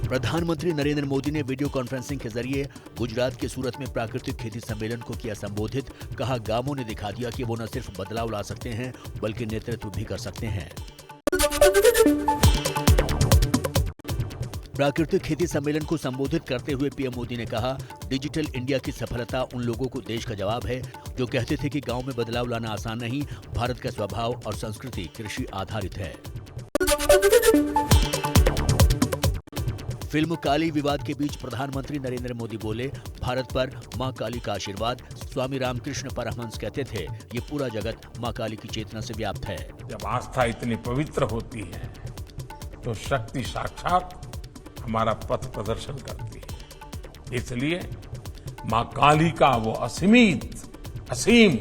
प्रधानमंत्री नरेंद्र मोदी ने video conferencing के जरिए गुजरात के सूरत में प्राकृतिक खेती सम्मेलन को किया संबोधित। कहा, गांवों ने दिखा दिया कि वो न सिर्फ बदलाव ला सकते हैं बल्कि नेतृत्व भी कर सकते हैं। प्राकृतिक खेती सम्मेलन को संबोधित करते हुए पीएम मोदी ने कहा, डिजिटल इंडिया की सफलता उन लोगों को देश का जवाब है जो कहते थे कि गांव में बदलाव लाना आसान नहीं। भारत का स्वभाव और संस्कृति कृषि आधारित है। फिल्म काली विवाद के बीच प्रधानमंत्री नरेंद्र मोदी बोले, भारत पर मां काली का आशीर्वाद। स्वामी रामकृष्ण परमहंस कहते थे, ये पूरा जगत मां काली की चेतना से व्याप्त है। जब आस्था इतनी पवित्र होती है तो शक्ति साक्षात हमारा पथ प्रदर्शन करती है। इसलिए मां काली का वो असीम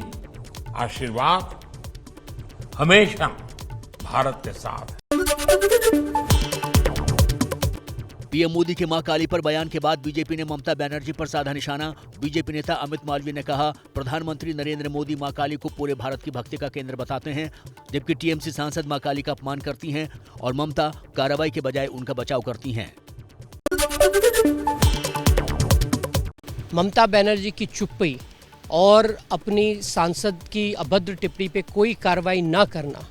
आशीर्वाद हमेशा भारत के साथ है। पीएम मोदी के मां काली पर बयान के बाद बीजेपी ने ममता बनर्जी पर साधा निशाना। बीजेपी नेता अमित मालवीय ने कहा, प्रधानमंत्री नरेंद्र मोदी मां काली को पूरे भारत की भक्ति का केंद्र बताते हैं, जबकि टीएमसी सांसद मां काली का अपमान करती हैं और ममता कार्रवाई के बजाय उनका बचाव करती हैं। ममता बनर्जी की चुप्पी और अपनी सांसद की अभद्र टिप्पणी पे कोई कार्रवाई न करना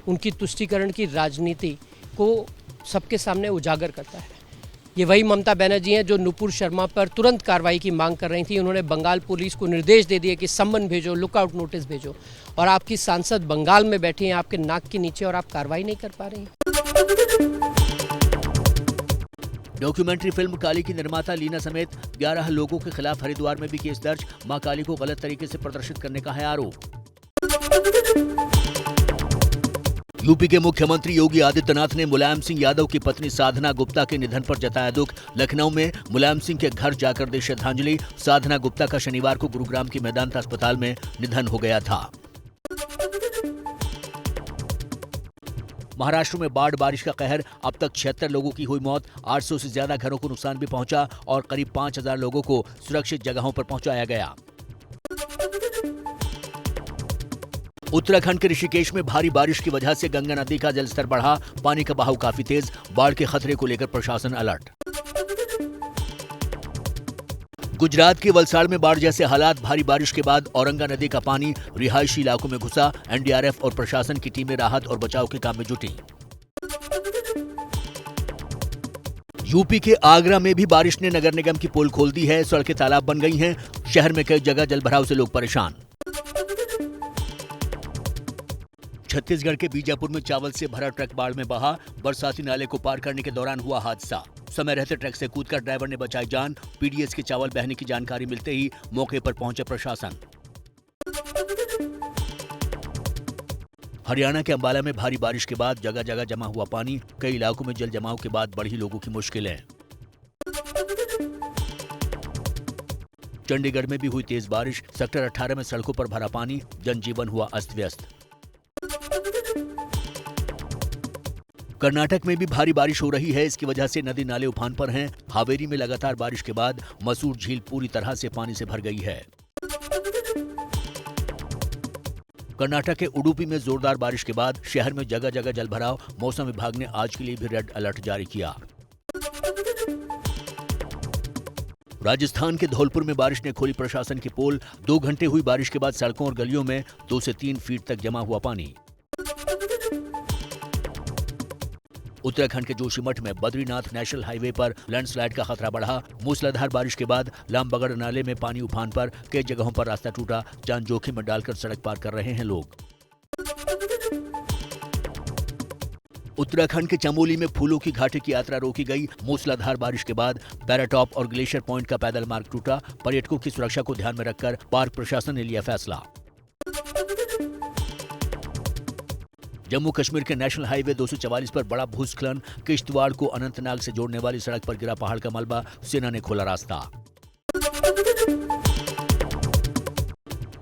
उनकी तुष्टीकरण की राजनीति को सबके सामने उजागर करता है। ये वही ममता बनर्जी हैं जो नुपुर शर्मा पर तुरंत कार्रवाई की मांग कर रही थी। उन्होंने बंगाल पुलिस को निर्देश दे दिए कि सम्मन भेजो, लुकआउट नोटिस भेजो, और आपकी सांसद बंगाल में बैठी हैं आपके नाक के नीचे और आप कार्रवाई नहीं कर पा रही हैं। डॉक्यूमेंट्री फिल्म काली की निर्माता लीना समेत 11 लोगों के खिलाफ हरिद्वार में भी केस दर्ज। मां काली को गलत तरीके से प्रदर्शित करने का है आरोप। यूपी के मुख्यमंत्री योगी आदित्यनाथ ने मुलायम सिंह यादव की पत्नी साधना गुप्ता के निधन पर जताया दुख। लखनऊ में मुलायम सिंह के घर जाकर दी श्रद्धांजलि। साधना गुप्ता का शनिवार को गुरुग्राम की मेदांता अस्पताल में निधन हो गया था। महाराष्ट्र में बारिश का कहर, अब तक 76 लोगों की हुई मौत। 800 से ज्यादा घरों को नुकसान भी पहुंचा और करीब 5000 लोगों को सुरक्षित जगहों पर पहुंचाया गया। उत्तराखंड के ऋषिकेश में भारी बारिश की वजह से गंगा नदी का जलस्तर बढ़ा। पानी का बहाव काफी तेज। बाढ़ के खतरे को लेकर प्रशासन अलर्ट। गुजरात के वलसाड़ में बाढ़ जैसे हालात। भारी बारिश के बाद औरंगा नदी का पानी रिहायशी इलाकों में घुसा। एनडीआरएफ और प्रशासन की टीमें राहत और बचाव के काम में जुटी। यूपी के आगरा में भी बारिश ने नगर निगम की पोल खोल दी है। सड़कें तालाब बन गई हैं। शहर में कई जगह जलभराव से लोग परेशान। छत्तीसगढ़ के बीजापुर में चावल से भरा ट्रक बाढ़ में बहा। बरसाती नाले को पार करने के दौरान हुआ हादसा। समय रहते ट्रक से कूदकर ड्राइवर ने बचाई जान। पीडीएस के चावल बहने की जानकारी मिलते ही मौके पर पहुंचे प्रशासन। हरियाणा के अंबाला में भारी बारिश के बाद जगह जगह जमा हुआ पानी। कई इलाकों में जल जमाव के बाद बढ़ी लोगों की मुश्किलें। चंडीगढ़ में भी हुई तेज बारिश। सेक्टर 18 में सड़कों पर भरा पानी। जनजीवन हुआ अस्त व्यस्त। कर्नाटक में भी भारी बारिश हो रही है। इसकी वजह से नदी नाले उफान पर हैं। हावेरी में लगातार बारिश के बाद मसूर झील पूरी तरह से पानी से भर गई है। कर्नाटक के उडुपी में जोरदार बारिश के बाद शहर में जगह जगह जलभराव। मौसम विभाग ने आज के लिए भी रेड अलर्ट जारी किया। राजस्थान के धौलपुर में बारिश ने खोली प्रशासन की पोल। 2 घंटे हुई बारिश के बाद सड़कों और गलियों में 2 से 3 फीट तक जमा हुआ पानी। उत्तराखंड के जोशीमठ में बद्रीनाथ नेशनल हाईवे पर लैंडस्लाइड का खतरा बढ़ा। मूसलाधार बारिश के बाद लामबगड़ नाले में पानी उफान पर। कई जगहों पर रास्ता टूटा। जान जोखिम में डालकर सड़क पार कर रहे हैं लोग। उत्तराखंड के चमोली में फूलों की घाटी की यात्रा रोकी गई। मूसलाधार बारिश के बाद पैराटॉप और ग्लेशियर पॉइंट का पैदल मार्ग टूटा। पर्यटकों की सुरक्षा को ध्यान में रखकर पार्क प्रशासन ने लिया फैसला। जम्मू कश्मीर के नेशनल हाईवे 244 पर बड़ा भूस्खलन। किश्तवाड़ को अनंतनाग से जोड़ने वाली सड़क पर गिरा पहाड़ का मलबा। सेना ने खोला रास्ता।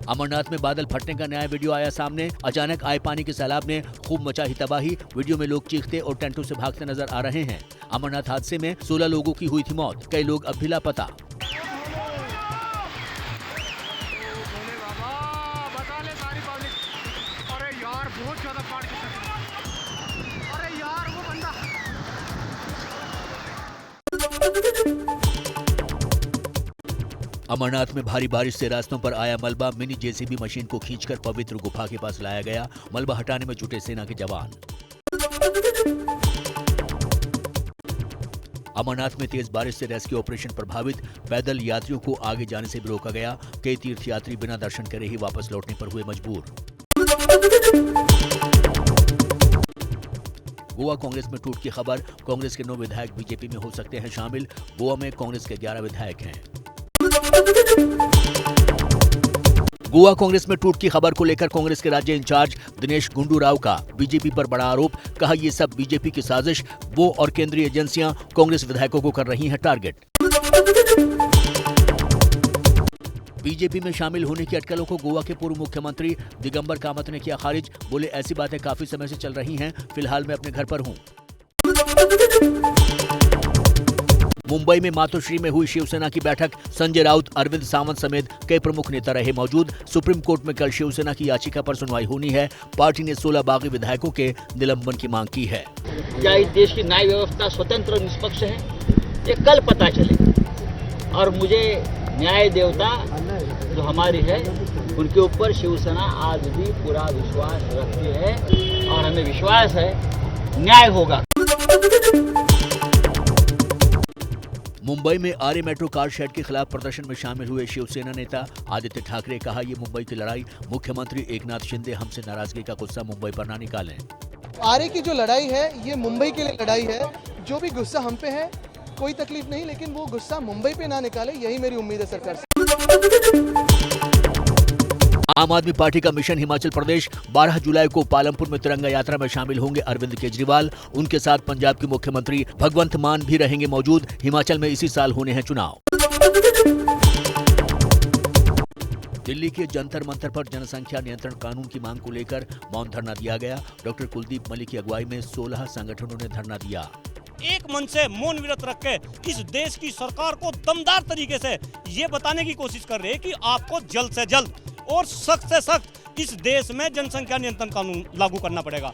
अमरनाथ में बादल फटने का नया वीडियो आया सामने। अचानक आए पानी के सैलाब ने खूब मचाई तबाही। वीडियो में लोग चीखते और टेंटों से भागते नजर आ रहे हैं। अमरनाथ हादसे में 16 लोगों की हुई थी मौत। कई लोग अब भी लापता। अमरनाथ में भारी बारिश से रास्तों पर आया मलबा, मिनी जेसीबी मशीन को खींचकर पवित्र गुफा के पास लाया गया। मलबा हटाने में जुटे सेना के जवान। अमरनाथ में तेज बारिश से रेस्क्यू ऑपरेशन प्रभावित, पैदल यात्रियों को आगे जाने से भी रोका गया। कई तीर्थयात्री बिना दर्शन करे ही वापस लौटने पर हुए मजबूर। गोवा कांग्रेस में टूट की खबर, कांग्रेस के 9 विधायक बीजेपी में हो सकते हैं शामिल। गोवा में कांग्रेस के 11 विधायक हैं। गोवा कांग्रेस में टूट की खबर को लेकर कांग्रेस के राज्य इंचार्ज दिनेश गुंडू राव का बीजेपी पर बड़ा आरोप, कहा ये सब बीजेपी की साजिश, वो और केंद्रीय एजेंसियां कांग्रेस विधायकों को कर रही हैं टारगेट। बीजेपी में शामिल होने की अटकलों को गोवा के पूर्व मुख्यमंत्री दिगंबर कामत ने किया खारिज, बोले ऐसी बातें काफी समय से चल रही हैं, फिलहाल मैं अपने घर पर हूं। मुंबई में मातोश्री में हुई शिवसेना की बैठक, संजय राउत, अरविंद सावंत समेत कई प्रमुख नेता रहे मौजूद। सुप्रीम कोर्ट में कल शिवसेना की याचिका पर सुनवाई होनी है। पार्टी ने 16 बागी विधायकों के निलंबन की मांग की है। क्या इस देश की न्याय व्यवस्था स्वतंत्र और निष्पक्ष है, ये कल पता चले। और मुझे न्याय देवता जो हमारी है उनके ऊपर शिवसेना आज भी पूरा विश्वास रखती है और हमें विश्वास है न्याय होगा। मुंबई में आर्य मेट्रो कार शेड के खिलाफ प्रदर्शन में शामिल हुए शिवसेना नेता आदित्य ठाकरे, कहा ये मुंबई की लड़ाई, मुख्यमंत्री एकनाथ शिंदे हमसे नाराजगी का गुस्सा मुंबई पर ना निकालें। आर्य की जो लड़ाई है ये मुंबई के लिए लड़ाई है। जो भी गुस्सा हम पे है कोई तकलीफ नहीं, लेकिन वो गुस्सा मुंबई पे ना निकाले, यही मेरी उम्मीद है सरकार से। आम आदमी पार्टी का मिशन हिमाचल प्रदेश, 12 जुलाई को पालमपुर में तिरंगा यात्रा में शामिल होंगे अरविंद केजरीवाल। उनके साथ पंजाब के मुख्यमंत्री भगवंत मान भी रहेंगे मौजूद। हिमाचल में इसी साल होने हैं चुनाव। दिल्ली के जंतर मंतर पर जनसंख्या नियंत्रण कानून की मांग को लेकर मौन धरना दिया गया। डॉक्टर कुलदीप मलिक की अगुवाई में 16 संगठनों ने धरना दिया। एक मन से मौन व्रत रख के इस देश की सरकार को दमदार तरीके से ये बताने की कोशिश कर रहे हैं कि आपको जल्द से जल्द और सख्त से सख्त इस देश में जनसंख्या नियंत्रण कानून लागू करना पड़ेगा।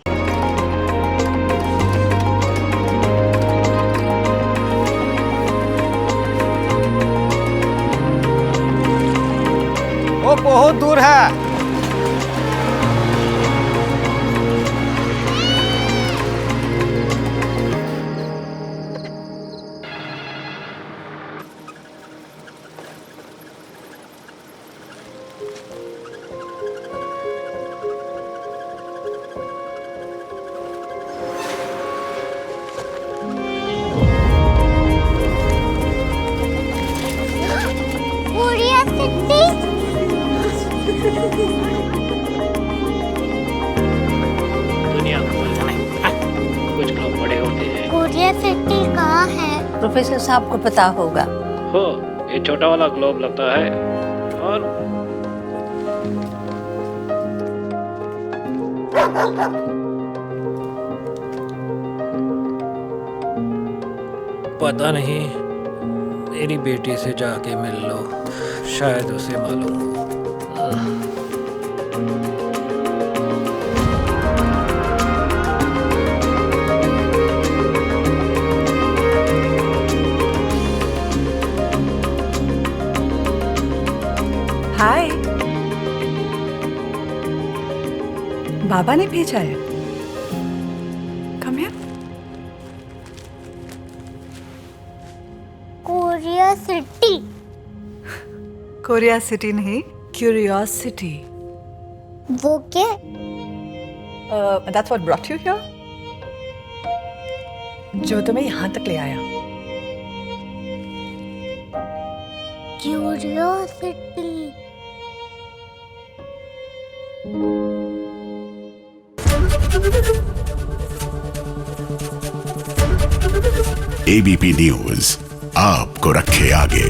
वो बहुत दूर है। दुनिया को नहीं, कुछ लोग बड़े होते हैं। कोरिया सिटी कहाँ है? प्रोफेसर साहब को पता होगा। हो, ये छोटा वाला ग्लोब लगता है और पता नहीं, मेरी बेटी से जाके मिल लो, शायद उसे मालूम हो। हाय, बाबा ने भेजा है। Come here. Korea city. Korea city नहीं, क्यूरियोसिटी। वो क्या? That's what brought you here? जो तुम्हें यहाँ तक ले आया। क्यूरियोसिटी। ABP न्यूज़ आपको रखे आगे।